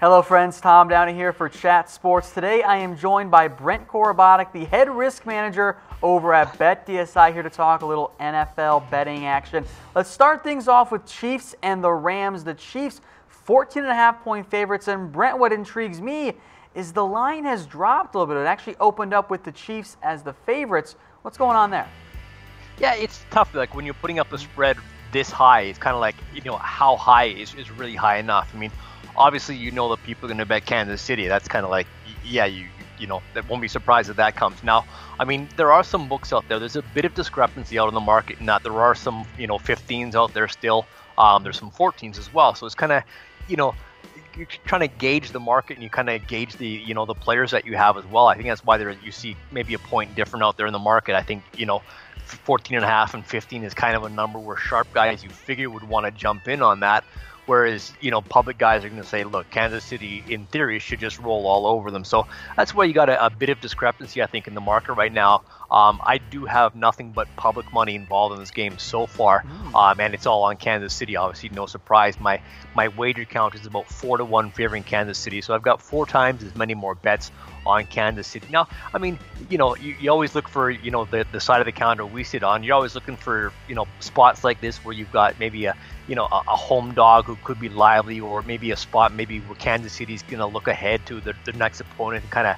Hello friends, Tom Downey here for Chat Sports. Today I am joined by Brent Corobotiuc, the head risk manager over at BetDSI, here to talk a little NFL betting action. Let's start things off with Chiefs and the Rams. The Chiefs 14.5-point favorites, and Brent, what intrigues me is the line has dropped a little bit. It actually opened up with the Chiefs as the favorites. What's going on there? Yeah, it's tough. Like when you're putting up a spread this high, it's kind of like, how high is really high enough. I mean, obviously, that people are going to bet Kansas City. That's kind of like, yeah, that won't be surprised if that comes. Now, I mean, there are some books out there. There's a bit of discrepancy out in the market in that there are some, 15s out there still. There's some 14s as well. So it's kind of, you're trying to gauge the market, and you kind of gauge the, the players that you have as well. I think that's why you see maybe a point different out there in the market. I think, 14.5 and 15 is kind of a number where sharp guys you figure would want to jump in on that. Whereas, public guys are going to say, look, Kansas City, in theory, should just roll all over them. So that's why you got a bit of discrepancy, I think, in the market right now. I do have nothing but public money involved in this game so far, and it's all on Kansas City. Obviously, no surprise. My wager count is about 4-1 favoring Kansas City, so I've got 4 times as many more bets on Kansas City. Now, I mean, you always look for, the side of the counter we sit on. You're always looking for, spots like this where you've got maybe a home dog who could be lively, or maybe a spot maybe where Kansas City's going to look ahead to the next opponent and kind of,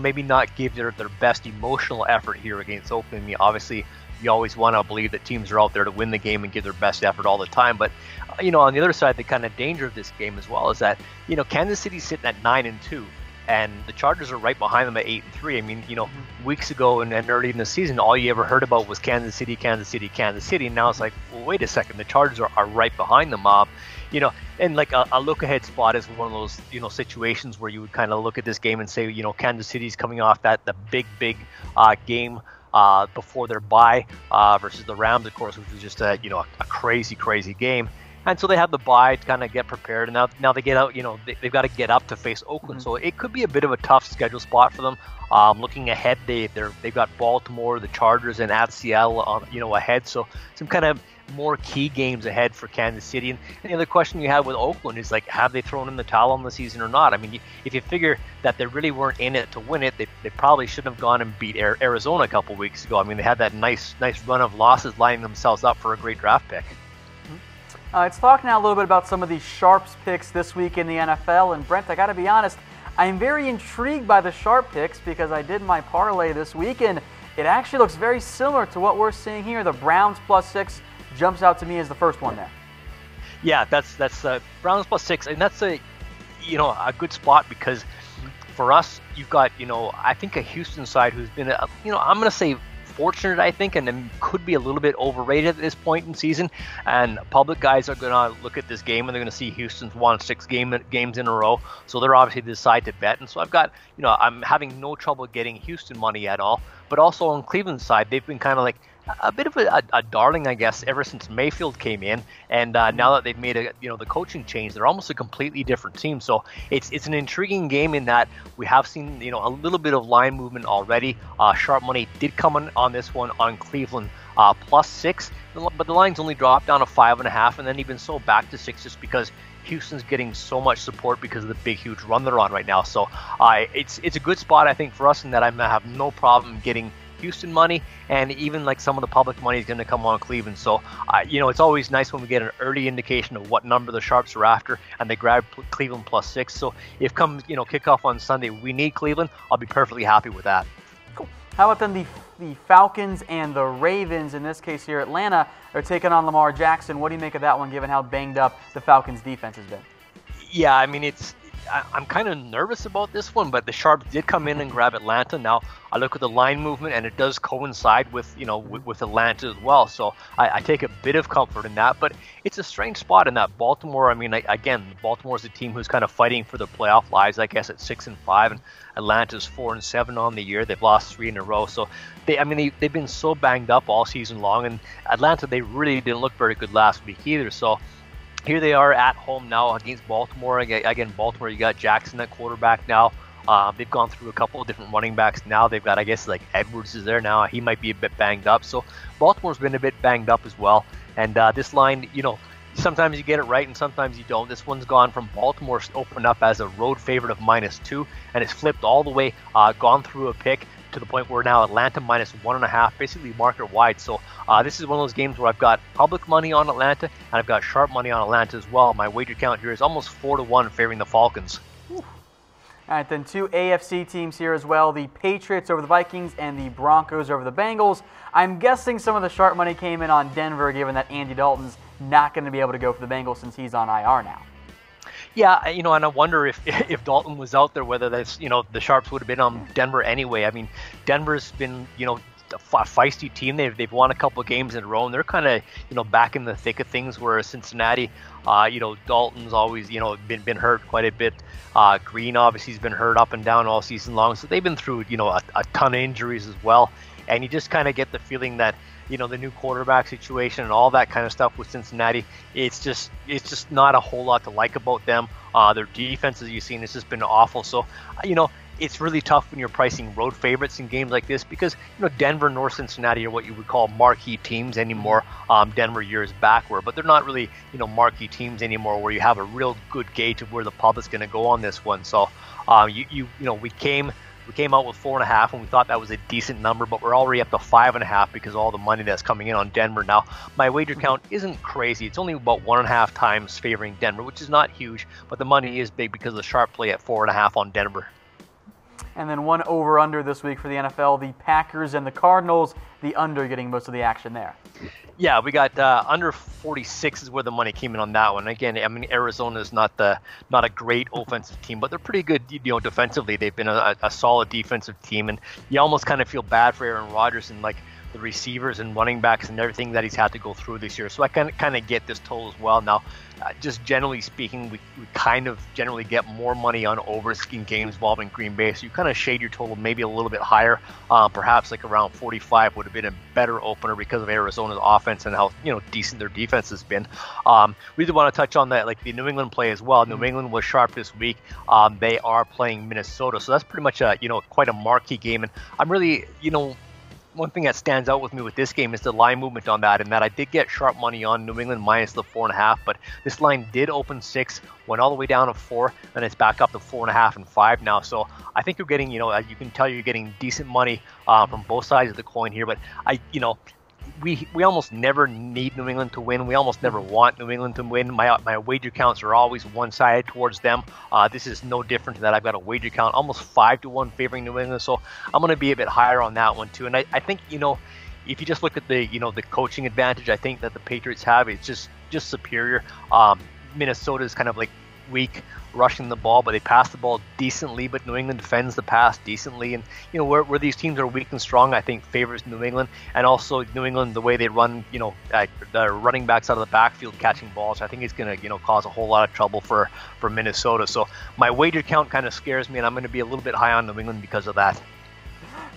maybe not give their best emotional effort here against Oakland. I mean, obviously, you always want to believe that teams are out there to win the game and give their best effort all the time. But, on the other side, the kind of danger of this game as well is that, Kansas City's sitting at 9-2. And the Chargers are right behind them at 8-3. I mean, weeks ago and early in the season, all you ever heard about was Kansas City, Kansas City, Kansas City. And now it's like, well, wait a second, the Chargers are right behind them. And like a look-ahead spot is one of those, situations where you would kind of look at this game and say, Kansas City's coming off the big game before their bye versus the Rams, of course, which was just a crazy game. And so they have the bye to kind of get prepared, and now they get out. They've got to get up to face Oakland, so it could be a bit of a tough schedule spot for them. Looking ahead, they've got Baltimore, the Chargers, and at Seattle ahead. So some kind of more key games ahead for Kansas City. And the other question you have with Oakland is, like, have they thrown in the towel on the season or not? I mean, if you figure that they really weren't in it to win it, they probably shouldn't have gone and beat Arizona a couple weeks ago. I mean, they had that nice run of losses lining themselves up for a great draft pick. Let's talk now a little bit about some of these sharps picks this week in the NFL. And Brent, I got to be honest, I'm very intrigued by the sharp picks because I did my parlay this week, and it actually looks very similar to what we're seeing here. The Browns +6 jumps out to me as the first one there. Yeah, that's Browns +6, and that's a good spot because for us, you've got I think a Houston side who's been I'm going to say fortunate, I think, and then could be a little bit overrated at this point in season. And public guys are going to look at this game and they're going to see Houston's won 6 games in a row, so they're obviously decide to bet. And so I've got, I'm having no trouble getting Houston money at all. But also on Cleveland's side, they've been kind of like a bit of a darling, I guess, ever since Mayfield came in, and now that they've made the coaching change, they're almost a completely different team. So it's an intriguing game in that we have seen a little bit of line movement already. Sharp money did come on this one on Cleveland +6, but the line's only dropped down to 5.5, and then even so back to 6 just because Houston's getting so much support because of the big, huge run they're on right now. So it's a good spot, I think, for us in that I have no problem getting Houston money, and even like some of the public money is going to come on Cleveland. So it's always nice when we get an early indication of what number the sharps are after, and they grab Cleveland +6. So if come kickoff on Sunday we need Cleveland, I'll be perfectly happy with that. Cool. How about then the Falcons and the Ravens? In this case here, Atlanta are taking on Lamar Jackson. What do you make of that one, given how banged up the Falcons defense has been? Yeah, I mean, I'm kind of nervous about this one, but the sharps did come in and grab Atlanta. Now I look at the line movement, and it does coincide with with Atlanta as well. So I take a bit of comfort in that. But it's a strange spot in that Baltimore. I mean, again, Baltimore's a team who's kind of fighting for the playoff lives, I guess, at 6-5, and Atlanta's 4-7 on the year. They've lost 3 in a row. So they've been so banged up all season long, and Atlanta, they really didn't look very good last week either. So here they are at home now against Baltimore. Again, Baltimore, you got Jackson at quarterback now. They've gone through a couple of different running backs now. They've got, I guess, like Edwards is there now. He might be a bit banged up. So Baltimore's been a bit banged up as well. And this line, sometimes you get it right and sometimes you don't. This one's gone from Baltimore opened up as a road favorite of -2, and it's flipped all the way, gone through a pick to the point where now Atlanta -1.5, basically market wide. So this is one of those games where I've got public money on Atlanta and I've got sharp money on Atlanta as well. My wager count here is almost 4-1 favoring the Falcons. All right, then 2 AFC teams here as well, the Patriots over the Vikings and the Broncos over the Bengals. I'm guessing some of the sharp money came in on Denver, given that Andy Dalton's not going to be able to go for the Bengals since he's on IR now. Yeah, and I wonder if Dalton was out there, whether that's, the sharps would have been on Denver anyway. I mean, Denver's been, a feisty team. They've won a couple of games in a row, and they're kind of, back in the thick of things. Whereas Cincinnati, Dalton's always, been hurt quite a bit. Green obviously has been hurt up and down all season long, so they've been through, a ton of injuries as well. And you just kind of get the feeling that, the new quarterback situation and all that kind of stuff with Cincinnati, it's just not a whole lot to like about them. Their defense, as you've seen, has just been awful. So, it's really tough when you're pricing road favorites in games like this because, Denver nor Cincinnati are what you would call marquee teams anymore. Denver years back were, but they're not really, marquee teams anymore where you have a real good gauge of where the public's going to go on this one. So, we came out with 4.5, and we thought that was a decent number, but we're already up to 5.5 because of all the money that's coming in on Denver. Now, my wager count isn't crazy. It's only about 1.5 times favoring Denver, which is not huge, but the money is big because of the sharp play at 4.5 on Denver. And then one over-under this week for the NFL, the Packers and the Cardinals, the under getting most of the action there. Yeah, we got under 46 is where the money came in on that one. Again, I mean, Arizona is not a great offensive team, but they're pretty good, defensively. They've been a solid defensive team, and you almost kind of feel bad for Aaron Rodgers and, like, the receivers and running backs and everything that he's had to go through this year. So I kind of get this total as well. Now, just generally speaking, we kind of generally get more money on overs in games involving Green Bay. So you kind of shade your total maybe a little bit higher. Perhaps like around 45 would have been a better opener because of Arizona's offense and how decent their defense has been. We did want to touch on that, like the New England play as well. New England was sharp this week. They are playing Minnesota, so that's pretty much quite a marquee game. And I'm really one thing that stands out with me with this game is the line movement on that, and that I did get sharp money on New England minus the 4.5, but this line did open 6, went all the way down to 4, and it's back up to 4.5 and 5 now. So I think you're getting, you can tell you're getting decent money from both sides of the coin here. But we almost never need New England to win. We almost never want New England to win. My wager counts are always one-sided towards them. This is no different to that. I've got a wager count almost 5-1 favoring New England, so I'm going to be a bit higher on that one too. And I think if you just look at the the coaching advantage, I think that the Patriots have, it's just superior. Minnesota is kind of like weak rushing the ball, but they pass the ball decently, but New England defends the pass decently. And where these teams are weak and strong, I think favors New England. And also New England, the way they run, the running backs out of the backfield catching balls, I think it's going to cause a whole lot of trouble for Minnesota. So my wager count kind of scares me, and I'm going to be a little bit high on New England because of that.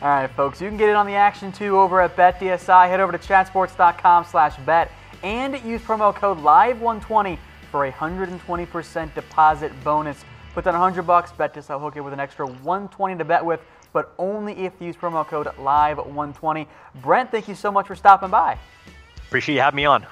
All right, folks, you can get in on the action too over at BetDSI. Head over to chatsports.com/bet and use promo code LIVE120 for a 120% deposit bonus. Put down $100, BetDSI will hook you with an extra $120 to bet with, but only if you use promo code LIVE120. Brent, thank you so much for stopping by. Appreciate you having me on.